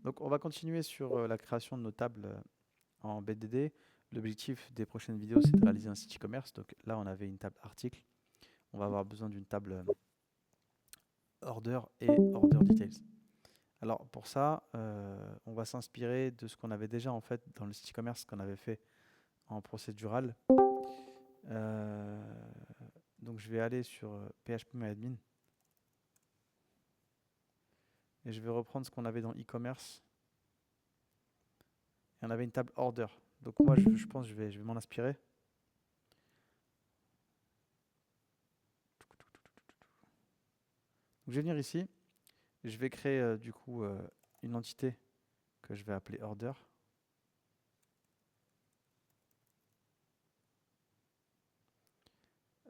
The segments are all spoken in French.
Donc on va continuer sur la création de nos tables en BDD. L'objectif des prochaines vidéos, c'est de réaliser un site e-commerce. Donc là, on avait une table article. On va avoir besoin d'une table order et order details. Alors pour ça, on va s'inspirer de ce qu'on avait déjà en fait dans le site e-commerce qu'on avait fait en procédural. Euh, donc je vais aller sur PHPMyAdmin et je vais reprendre ce qu'on avait dans e-commerce. Et on avait une table order. Donc moi, je pense que je vais m'en inspirer. Donc, je vais venir ici. Je vais créer du coup une entité que je vais appeler order.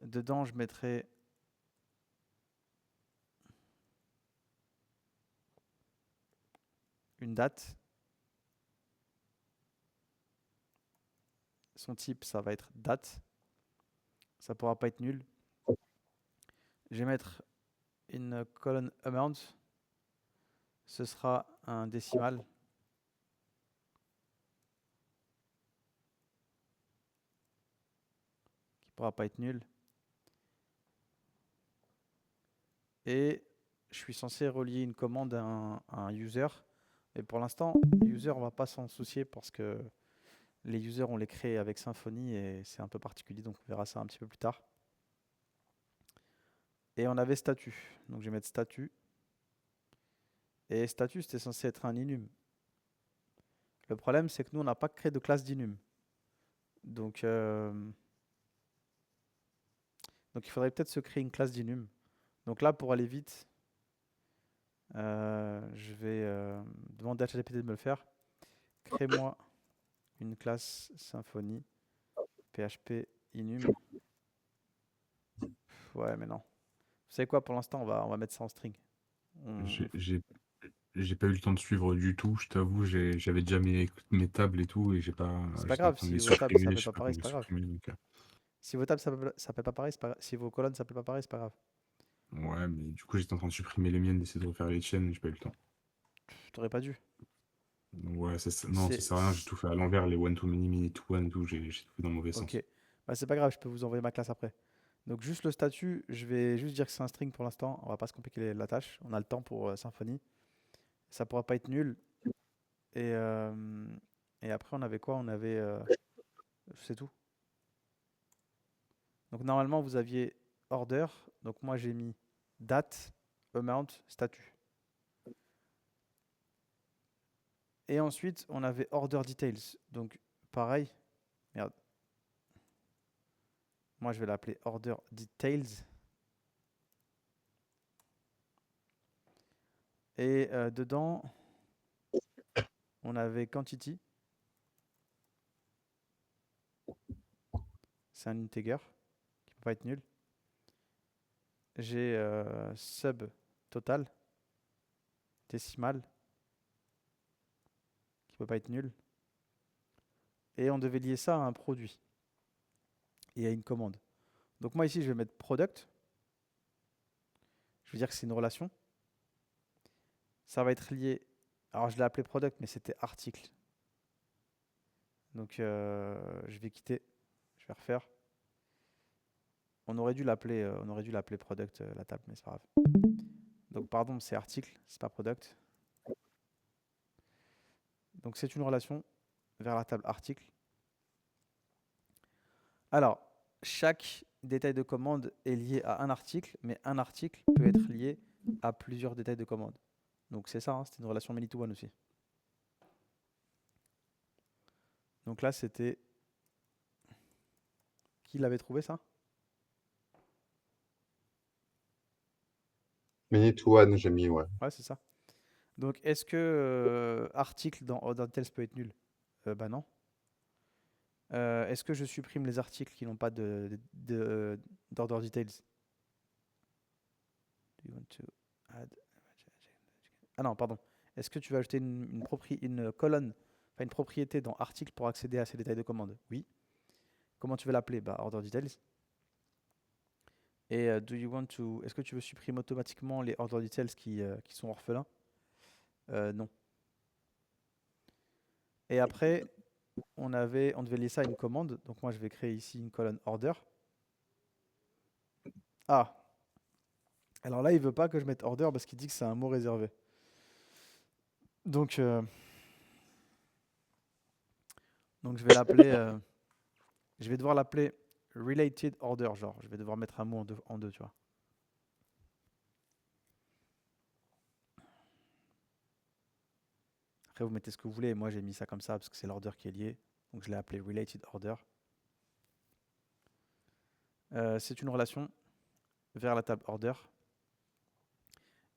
Dedans, je mettrai une date. Son type, ça va être date. Ça ne pourra pas être nul. Je vais mettre une colonne amount. Ce sera un décimal. Qui ne pourra pas être nul. Et je suis censé relier une commande à un user. Et pour l'instant, les users, on ne va pas s'en soucier parce que les users, on les crée avec Symfony et c'est un peu particulier, donc on verra ça un petit peu plus tard. Et on avait statut. Donc je vais mettre statut. Et statut, c'était censé être un enum. Le problème, c'est que nous, on n'a pas créé de classe d'enum. Donc il faudrait peut-être se créer une classe d'enum. Donc là, pour aller vite, je vais demander à ChatGPT de me le faire. Crée-moi une classe Symfony PHP enum. Ouais, mais non. Vous savez quoi, pour l'instant, on va mettre ça en string. On- J'ai j'ai- j'ai pas eu le temps de suivre du tout, je t'avoue, j'avais déjà mes tables et tout, et C'est pas j'étais en grave, train de si les vos tables supprimer, s'appellent je sais pas pas pareil, comment c'est les pas grave. supprimer, donc, Si vos tables s'appellent pas pareil, c'est pas grave. Si vos colonnes s'appellent pas pareil, c'est pas grave. ouais, mais du coup, j'étais en train de supprimer les miennes, d'essayer de refaire les tiennes, et j'ai pas eu le temps. T'aurais pas dû. Ouais, non, ça C'est. sert à rien, j'ai tout fait à l'envers, les one to many, many to one, tout, j'ai tout fait dans le mauvais Ok. sens. Bah, c'est pas grave, je peux vous envoyer ma classe après. Donc juste le statut, je vais juste dire que c'est un string pour l'instant. On va pas se compliquer la tâche. On a le temps pour Symfony. Ça pourra pas être nul. Et, euh, et après, on avait quoi? On avait. C'est tout. Donc normalement, vous aviez order. Donc moi, j'ai mis date, amount, statut. Et ensuite, on avait order details. Donc pareil. Merde. Moi, je vais l'appeler order details. Et dedans, on avait quantity. C'est un integer qui peut pas être nul. J'ai sub total, décimal, qui peut pas être nul. Et on devait lier ça à un produit et à une commande. Donc moi ici, je vais mettre product. Je veux dire que c'est une relation. Ça va être lié. Alors je l'ai appelé product, mais c'était article. Donc je vais quitter. Je vais refaire. On aurait dû l'appeler product la table, mais c'est pas grave. Donc pardon, c'est article, c'est pas product. Donc c'est une relation vers la table article. Alors, chaque détail de commande est lié à un article, mais un article peut être lié à plusieurs détails de commande. Donc c'est ça, hein, c'est une relation many-to-one aussi. Donc là, c'était... Qui l'avait trouvé ça? Mini to one, j'ai mis, ouais. Ouais, c'est ça. Donc est-ce que article dans Order Details peut être nul? Bah non. Est-ce que je supprime les articles qui n'ont pas d'Order Details? Do you want to add... Ah non, pardon. Est-ce que tu vas ajouter une colonne, enfin une propriété dans article pour accéder à ces détails de commande? Oui. Comment tu veux l'appeler? Bah, order details. Et est-ce que tu veux supprimer automatiquement les order details qui sont orphelins? Non. Et après, on devait lier ça à une commande. Donc moi, je vais créer ici une colonne order. Ah, alors là, il veut pas que je mette order parce qu'il dit que c'est un mot réservé. Donc, donc je vais l'appeler, je vais devoir l'appeler related order, genre. Je vais devoir mettre un mot en deux, tu vois. Après, vous mettez ce que vous voulez. Moi, j'ai mis ça comme ça parce que c'est l'order qui est lié. Donc, je l'ai appelé related order. C'est une relation vers la table order.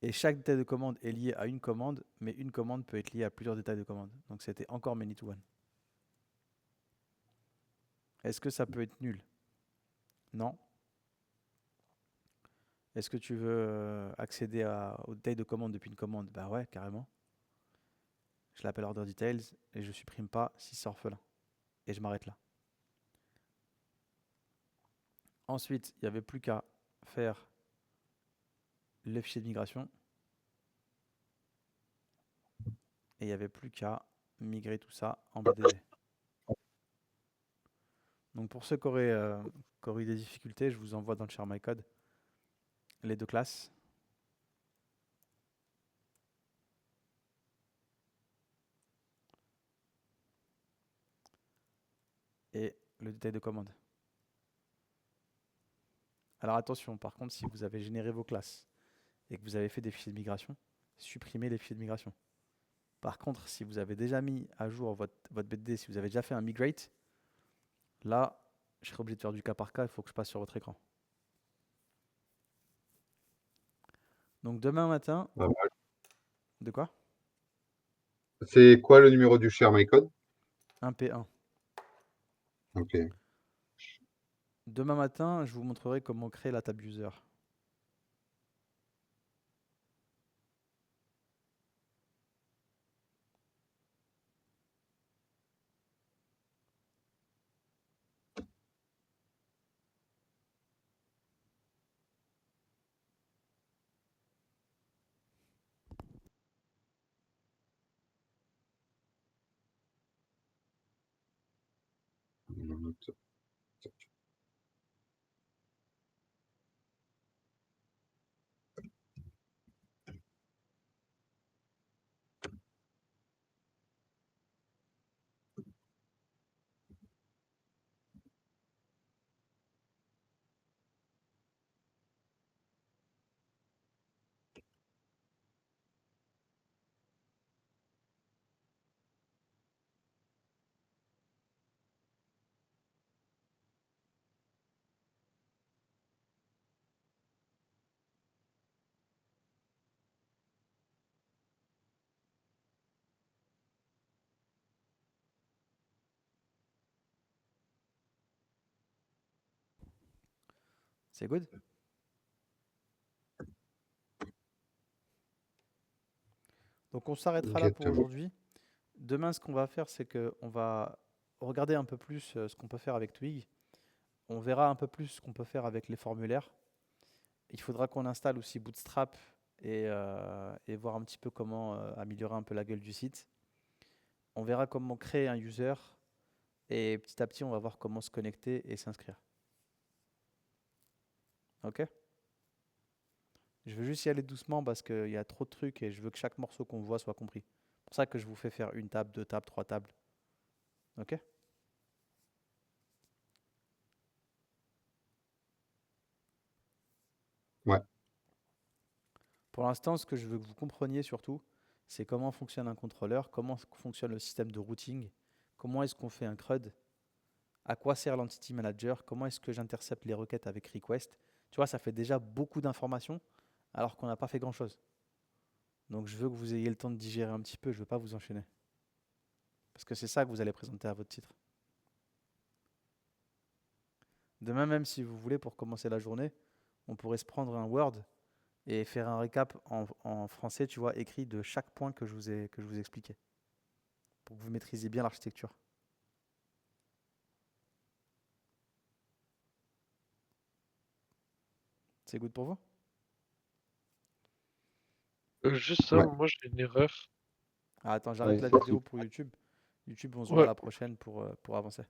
Et chaque détail de commande est lié à une commande, mais une commande peut être liée à plusieurs détails de commande. Donc, c'était encore many to one. Est-ce que ça peut être nul? Non. Est-ce que tu veux accéder aux détails de commande depuis une commande? Bah ouais, carrément. Je l'appelle order details et je supprime pas si c'est orphelin. Et je m'arrête là. Ensuite, il n'y avait plus qu'à faire le fichier de migration. Et il n'y avait plus qu'à migrer tout ça en BDD. Donc pour ceux qui auraient eu des difficultés, je vous envoie dans le Share My Code les deux classes. Et le détail de commande. Alors attention, par contre, si vous avez généré vos classes et que vous avez fait des fichiers de migration, supprimez les fichiers de migration. Par contre, si vous avez déjà mis à jour votre BDD, si vous avez déjà fait un migrate, là, je serai obligé de faire du cas par cas, il faut que je passe sur votre écran. Donc demain matin, Pas mal. de quoi? C'est quoi le numéro du share my code? Un P1. Ok. Demain matin, je vous montrerai comment créer la table user. C'est good? Donc on s'arrêtera là pour Exactement. aujourd'hui. Demain, ce qu'on va faire, c'est qu'on va regarder un peu plus ce qu'on peut faire avec Twig. On verra un peu plus ce qu'on peut faire avec les formulaires. Il faudra qu'on installe aussi Bootstrap et voir un petit peu comment améliorer un peu la gueule du site. On verra comment créer un user et petit à petit, on va voir comment se connecter et s'inscrire. Ok? Je veux juste y aller doucement parce qu'il y a trop de trucs et je veux que chaque morceau qu'on voit soit compris. C'est pour ça que je vous fais faire une table, deux tables, trois tables. Ok? Ouais. Pour l'instant, ce que je veux que vous compreniez surtout, c'est comment fonctionne un contrôleur, comment fonctionne le système de routing, comment est-ce qu'on fait un CRUD, à quoi sert l'entity manager, comment est-ce que j'intercepte les requêtes avec request. Tu vois, ça fait déjà beaucoup d'informations alors qu'on n'a pas fait grand-chose. Donc je veux que vous ayez le temps de digérer un petit peu, je ne veux pas vous enchaîner. Parce que c'est ça que vous allez présenter à votre titre. Demain même, si vous voulez, pour commencer la journée, on pourrait se prendre un Word et faire un récap en français, tu vois, écrit de chaque point que je vous ai expliqué, pour que vous maîtrisiez bien l'architecture. C'est good pour vous? Juste ça, Ouais. moi j'ai une erreur. Ah, attends, j'arrête Ouais, la c'est tout. vidéo pour YouTube. YouTube, on se voit à Ouais. la prochaine pour avancer.